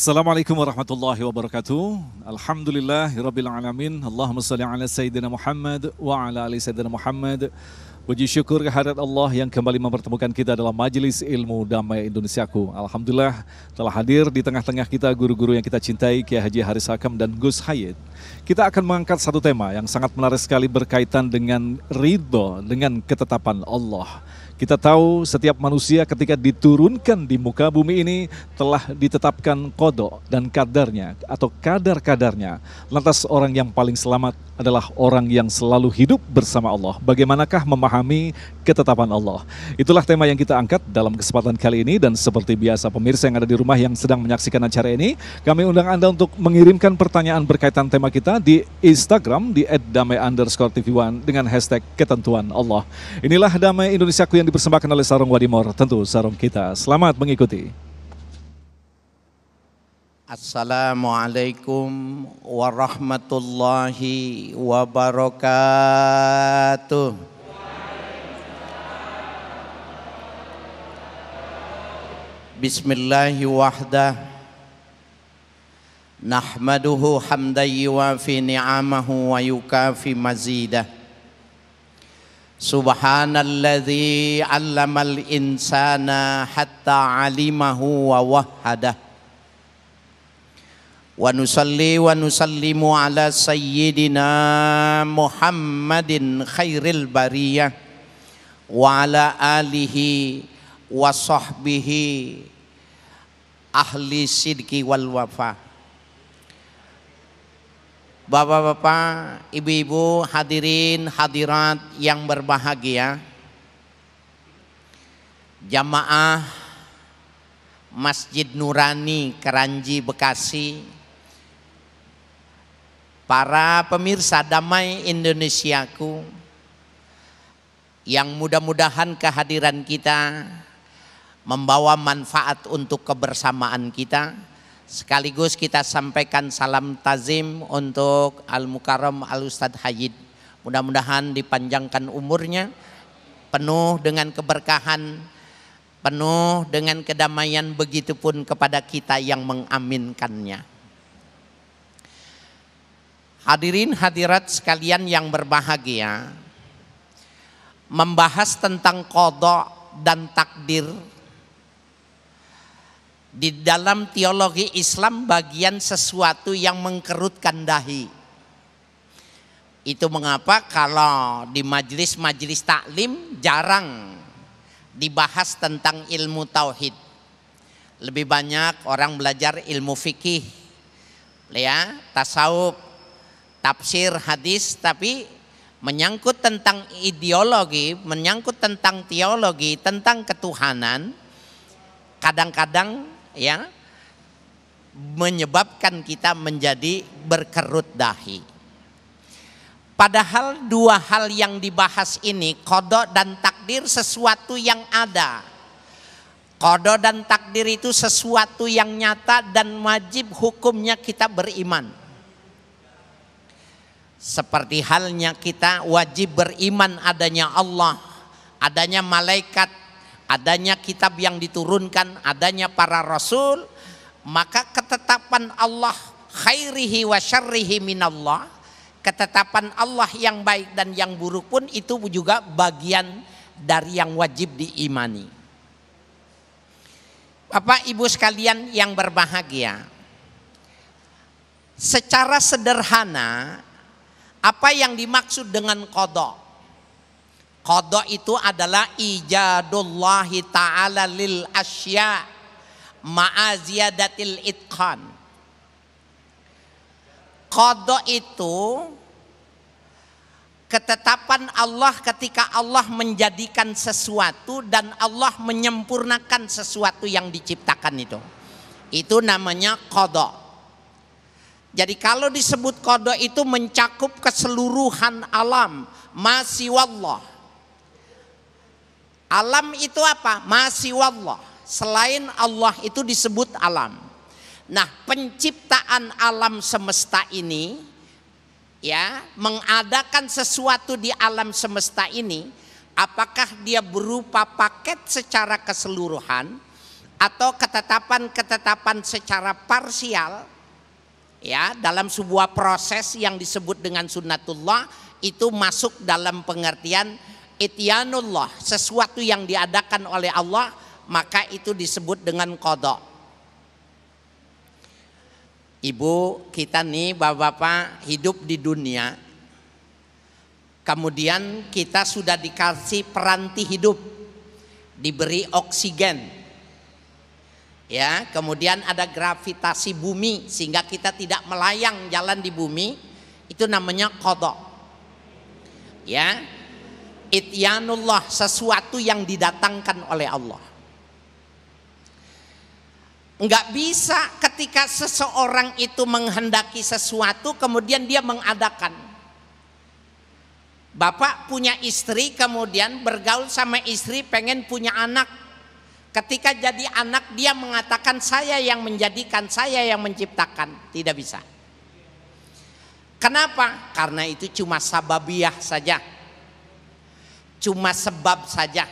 Assalamualaikum warahmatullahi wabarakatuh. Alhamdulillahirabbil alamin. Allahumma shalli ala sayyidina Muhammad wa ala ali sayyidina Muhammad. Puji syukur kehadirat Allah yang kembali mempertemukan kita dalam Majelis Ilmu Damai Indonesiaku. Alhamdulillah telah hadir di tengah-tengah kita guru-guru yang kita cintai, Kiai Haji Haris Hakam dan Gus Hayid. Kita akan mengangkat satu tema yang sangat menarik sekali berkaitan dengan ridho, dengan ketetapan Allah. Kita tahu setiap manusia ketika diturunkan di muka bumi ini telah ditetapkan qada dan kadarnya atau kadar-kadarnya. Lantas orang yang paling selamat adalah orang yang selalu hidup bersama Allah. Bagaimanakah memahami ketetapan Allah? Itulah tema yang kita angkat dalam kesempatan kali ini, dan seperti biasa pemirsa yang ada di rumah yang sedang menyaksikan acara ini, kami undang Anda untuk mengirimkan pertanyaan berkaitan tema kita di Instagram di @damai_tv1 dengan hashtag ketentuan Allah. Inilah Damai Indonesiaku yang dipersembahkan oleh Sarung Wadimor, tentu sarung kita. Selamat mengikuti. Assalamualaikum warahmatullahi wabarakatuh. Bismillahi wahdah. Nahmaduhu hamdan yuwafi ni'amahu wa yukafi mazidah. Subhanalladzi 'allamal insana hatta 'alimahu wa wahhadah. Wa nusalli wa nusallimu ala sayyidina Muhammadin khairil bariyah wa ala alihi wa sahbihi ahli sidqi wal wafa. Bapak-bapak, ibu-ibu, hadirin hadirat yang berbahagia, jamaah Masjid Nurani Keranji Bekasi, para pemirsa Damai Indonesiaku, yang mudah-mudahan kehadiran kita membawa manfaat untuk kebersamaan kita. Sekaligus kita sampaikan salam tazim untuk Al-Mukarram Al-Ustadz Hayid. Mudah-mudahan dipanjangkan umurnya, penuh dengan keberkahan, penuh dengan kedamaian, begitupun kepada kita yang mengaminkannya. Hadirin hadirat sekalian yang berbahagia, membahas tentang qada dan takdir di dalam teologi Islam bagian sesuatu yang mengkerutkan dahi. Itu mengapa kalau di majelis-majelis taklim jarang dibahas tentang ilmu tauhid. Lebih banyak orang belajar ilmu fikih, ya, tasawuf, tafsir hadis, tapi menyangkut tentang ideologi, menyangkut tentang teologi, tentang ketuhanan, kadang-kadang ya menyebabkan kita menjadi berkerut dahi. Padahal dua hal yang dibahas ini, qada dan takdir, sesuatu yang ada. Qada dan takdir itu sesuatu yang nyata dan wajib hukumnya kita beriman. Seperti halnya kita wajib beriman adanya Allah, adanya malaikat, adanya kitab yang diturunkan, adanya para rasul, maka ketetapan Allah khairihi wa syarrihi minallah, ketetapan Allah yang baik dan yang buruk pun itu juga bagian dari yang wajib diimani. Bapak Ibu sekalian yang berbahagia, secara sederhana apa yang dimaksud dengan qada? Qada itu adalah ijadullahi ta'ala lil asya ma'aziyadatil itqan. Qada itu ketetapan Allah ketika Allah menjadikan sesuatu dan Allah menyempurnakan sesuatu yang diciptakan itu. Itu namanya qada. Jadi kalau disebut qada itu mencakup keseluruhan alam, masiwallah. Alam itu apa? Masiwallah. Selain Allah itu disebut alam. Nah, penciptaan alam semesta ini, ya, mengadakan sesuatu di alam semesta ini, apakah dia berupa paket secara keseluruhan atau ketetapan-ketetapan secara parsial, ya, dalam sebuah proses yang disebut dengan sunnatullah, itu masuk dalam pengertian ityanullah, sesuatu yang diadakan oleh Allah, maka itu disebut dengan qada. Ibu kita nih, bapak-bapak, hidup di dunia, kemudian kita sudah dikasih peranti hidup, diberi oksigen, ya, kemudian ada gravitasi bumi sehingga kita tidak melayang jalan di bumi, itu namanya qada. Ya, ityanullah, sesuatu yang didatangkan oleh Allah. Enggak bisa ketika seseorang itu menghendaki sesuatu kemudian dia mengadakan. Bapak punya istri, kemudian bergaul sama istri, pengen punya anak. Ketika jadi anak dia mengatakan saya yang menjadikan, saya yang menciptakan. Tidak bisa. Kenapa? Karena itu cuma sababiyah saja, cuma sebab saja.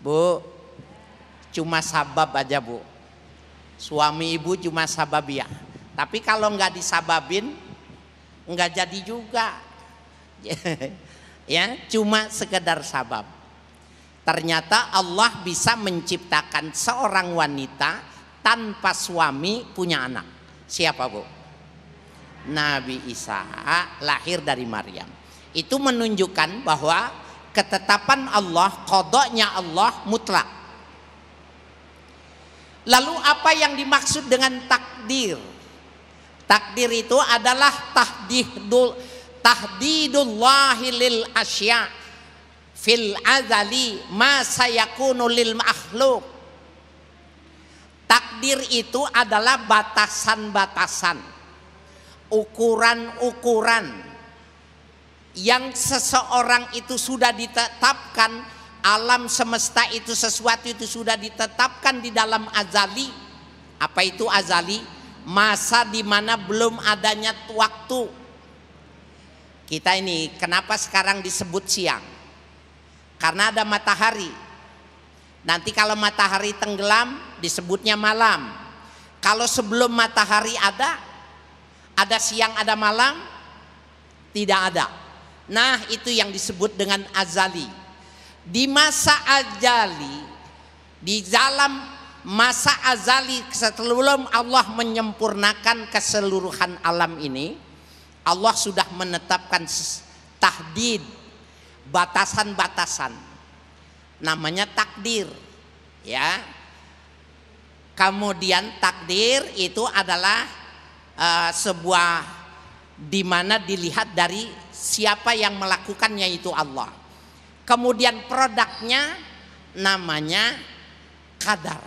Bu, cuma sabab aja bu. Suami ibu cuma sababiyah. Tapi kalau nggak disababin, nggak jadi juga. Ya, cuma sekedar sabab. Ternyata Allah bisa menciptakan seorang wanita tanpa suami punya anak. Siapa bu? Nabi Isa lahir dari Maryam. Itu menunjukkan bahwa ketetapan Allah, qadanya Allah mutlak. Lalu apa yang dimaksud dengan takdir? Takdir itu adalah tahdidullahi lil asya fil azali ma sayakunu lil makhluk. Takdir itu adalah batasan-batasan, ukuran-ukuran yang seseorang itu sudah ditetapkan. Alam semesta itu, sesuatu itu sudah ditetapkan di dalam azali. Apa itu azali? Masa di mana belum adanya waktu. Kita ini kenapa sekarang disebut siang? Karena ada matahari. Nanti kalau matahari tenggelam disebutnya malam. Kalau sebelum matahari ada siang, ada malam? Tidak ada. Nah, itu yang disebut dengan azali. Di masa azali, di dalam masa azali sebelum Allah menyempurnakan keseluruhan alam ini, Allah sudah menetapkan tahdid, batasan-batasan, namanya takdir, ya. Kemudian takdir itu adalah sebuah dimana dilihat dari siapa yang melakukannya, itu Allah. Kemudian produknya namanya qadar.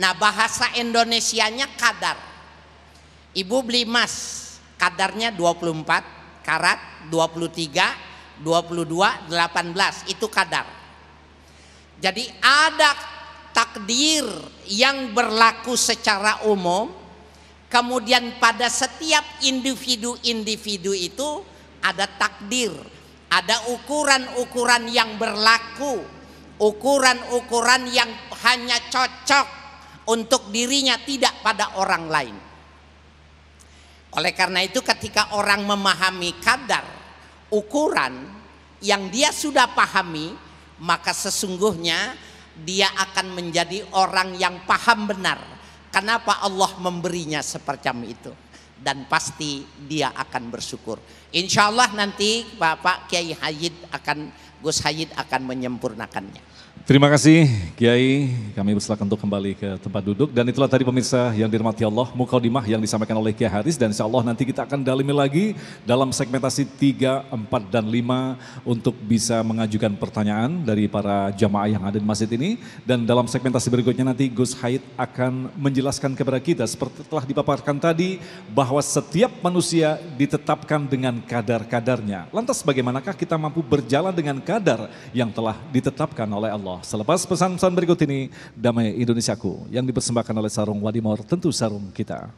Nah, bahasa Indonesianya qadar. Ibu beli emas, kadarnya 24 karat, 23, 22, 18, itu qadar. Jadi ada takdir yang berlaku secara umum, kemudian pada setiap individu-individu itu ada takdir. Ada ukuran-ukuran yang berlaku, ukuran-ukuran yang hanya cocok untuk dirinya, tidak pada orang lain. Oleh karena itu ketika orang memahami kadar, ukuran yang dia sudah pahami, maka sesungguhnya dia akan menjadi orang yang paham benar kenapa Allah memberinya seperti itu. Dan pasti dia akan bersyukur. Insya Allah nanti Bapak Kiai Hayyid Gus Hayyid akan menyempurnakannya. Terima kasih Kiai, kami bersilakan untuk kembali ke tempat duduk. Dan itulah tadi pemirsa yang dirahmati Allah, mukadimah yang disampaikan oleh Kiai Haris. Dan insya Allah nanti kita akan dalami lagi dalam segmentasi 3, 4, dan 5 untuk bisa mengajukan pertanyaan dari para jamaah yang ada di masjid ini. Dan dalam segmentasi berikutnya nanti Gus Hayyid akan menjelaskan kepada kita seperti telah dipaparkan tadi, bahwa setiap manusia ditetapkan dengan kadar-kadarnya. Lantas bagaimanakah kita mampu berjalan dengan kadar yang telah ditetapkan oleh Allah? Selepas pesan-pesan berikut ini, Damai Indonesiaku yang dipersembahkan oleh Sarung Wadimor, tentu sarung kita.